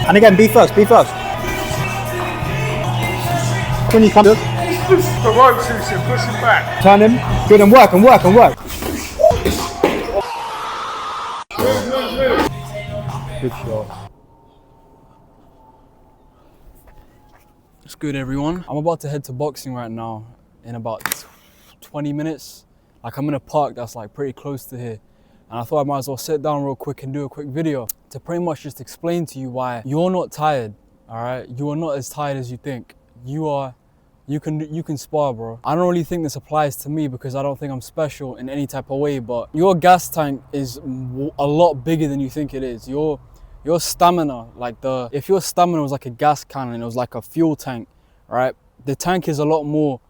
And again, be first, be first. When you come, The rope's loose, push him back. turn him, good, and work, and work, and work. Good shot. What's good, everyone? I'm about to head to boxing right now in about 20 minutes. Like, I'm in a park that's like pretty close to here. And I thought I might as well sit down real quick and do a quick video to pretty much just explain to you why you're not tired, all right? You are not as tired as you think. You can spar, bro. I don't really think this applies to me because I don't think I'm special in any type of way, but your gas tank is a lot bigger than you think it is. Your stamina, if your stamina was like a gas cannon, it was like a fuel tank, right? The tank is a lot more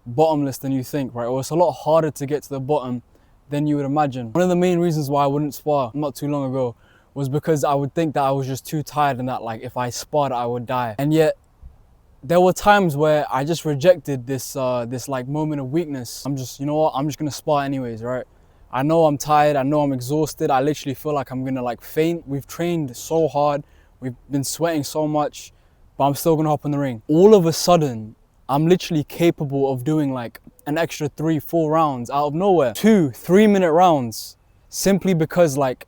bottomless than you think, right? Or it's a lot harder to get to the bottom than you would imagine. One of the main reasons why I wouldn't spar not too long ago was because I would think that I was just too tired and that like if I sparred I would die. And yet there were times where I just rejected this like moment of weakness. I'm just, you know what, I'm just gonna spar anyways, right? I know I'm tired, I know I'm exhausted, I literally feel like I'm gonna like faint. We've trained so hard, we've been sweating so much, but I'm still gonna hop in the ring. All of a sudden, I'm literally capable of doing like an extra 3-4 rounds out of nowhere. 2-3 minute rounds, simply because like,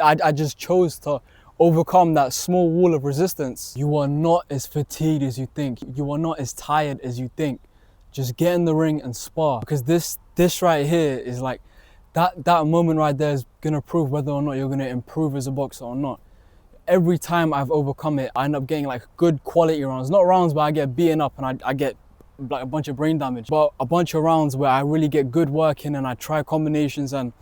I just chose to overcome that small wall of resistance. You are not as fatigued as you think. You are not as tired as you think. Just get in the ring and spar. Because this right here is like, that moment right there is gonna prove whether or not you're gonna improve as a boxer or not. Every time I've overcome it, I end up getting like good quality rounds. Not rounds where I get beaten up and I get like a bunch of brain damage, but a bunch of rounds where I really get good work in and I try combinations and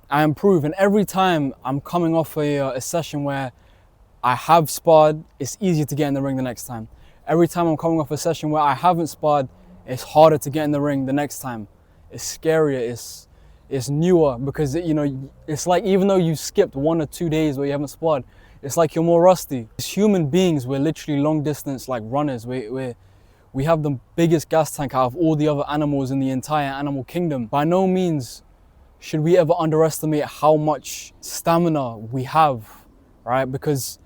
I improve. And every time I'm coming off a session where I have sparred, it's easier to get in the ring the next time. Every time I'm coming off a session where I haven't sparred, it's harder to get in the ring the next time. It's scarier, it's newer, because you know, it's like even though you skipped 1 or 2 days where you haven't sparred, it's like you're more rusty. As human beings, we're literally long distance like runners. We have the biggest gas tank out of all the other animals in the entire animal kingdom. By no means should we ever underestimate how much stamina we have, right? Because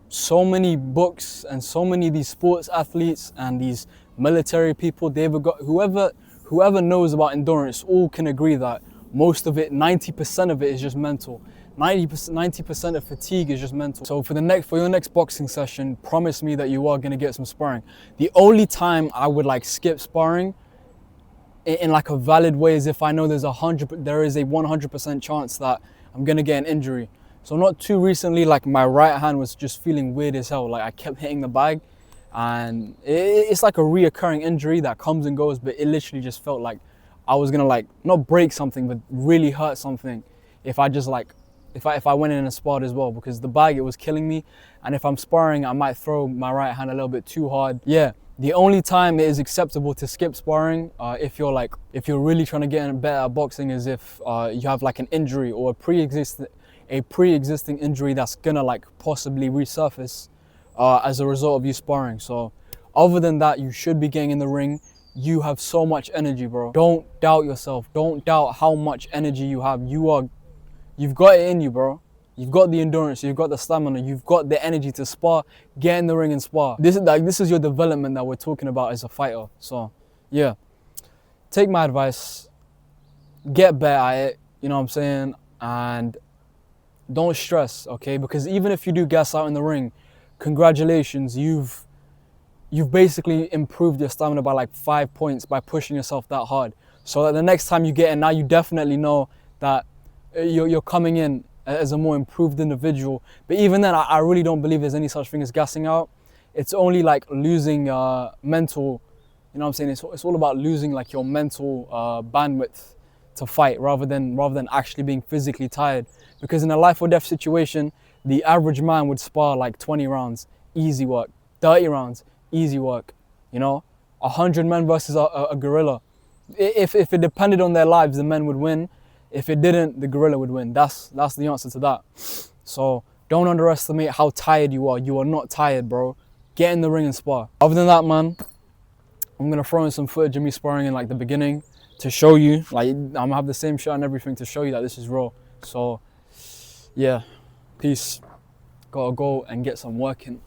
so many books and so many of these sports athletes and these military people, whoever knows about endurance, all can agree that most of it, 90% of it is just mental. 90% of fatigue is just mental. So for your next boxing session, promise me that you are gonna get some sparring. The only time I would like skip sparring in like a valid way is if I know there is a 100% chance that I'm gonna get an injury. So not too recently, like my right hand was just feeling weird as hell. Like I kept hitting the bag and it's like a reoccurring injury that comes and goes, but it literally just felt like I was gonna like, not break something, but really hurt something if I just like, if I went in and sparred as well, because the bag, it was killing me. And if I'm sparring, I might throw my right hand a little bit too hard. Yeah, the only time it is acceptable to skip sparring, if you're really trying to get better at boxing, is if you have like an injury or a pre-existing injury that's gonna like possibly resurface as a result of you sparring. So other than that, you should be getting in the ring. You have so much energy, bro. Don't doubt yourself. Don't doubt how much energy you have. You've got it in you, bro. You've got the endurance, you've got the stamina, you've got the energy to spar. Get in the ring and spar. This is your development that we're talking about as a fighter. So yeah, take my advice, get better at it, you know what I'm saying? And don't stress, okay? Because even if you do gas out in the ring, congratulations, you've basically improved your stamina by like 5 points by pushing yourself that hard. So that the next time you get in, now you definitely know that you're coming in as a more improved individual. But even then, I really don't believe there's any such thing as gassing out. It's only like losing mental, you know what I'm saying? It's all about losing like your mental bandwidth to fight rather than actually being physically tired. Because in a life or death situation, the average man would spar like 20 rounds, easy work. 30 rounds, easy work. You know, 100 men versus a gorilla. If it depended on their lives, the men would win. If it didn't, the gorilla would win. That's the answer to that. So don't underestimate how tired you are. You are not tired, bro. Get in the ring and spar. Other than that, man, I'm gonna throw in some footage of me sparring in like the beginning, to show you, like I'm gonna have the same shirt and everything to show you that this is real. So yeah, peace. Gotta go and get some work in.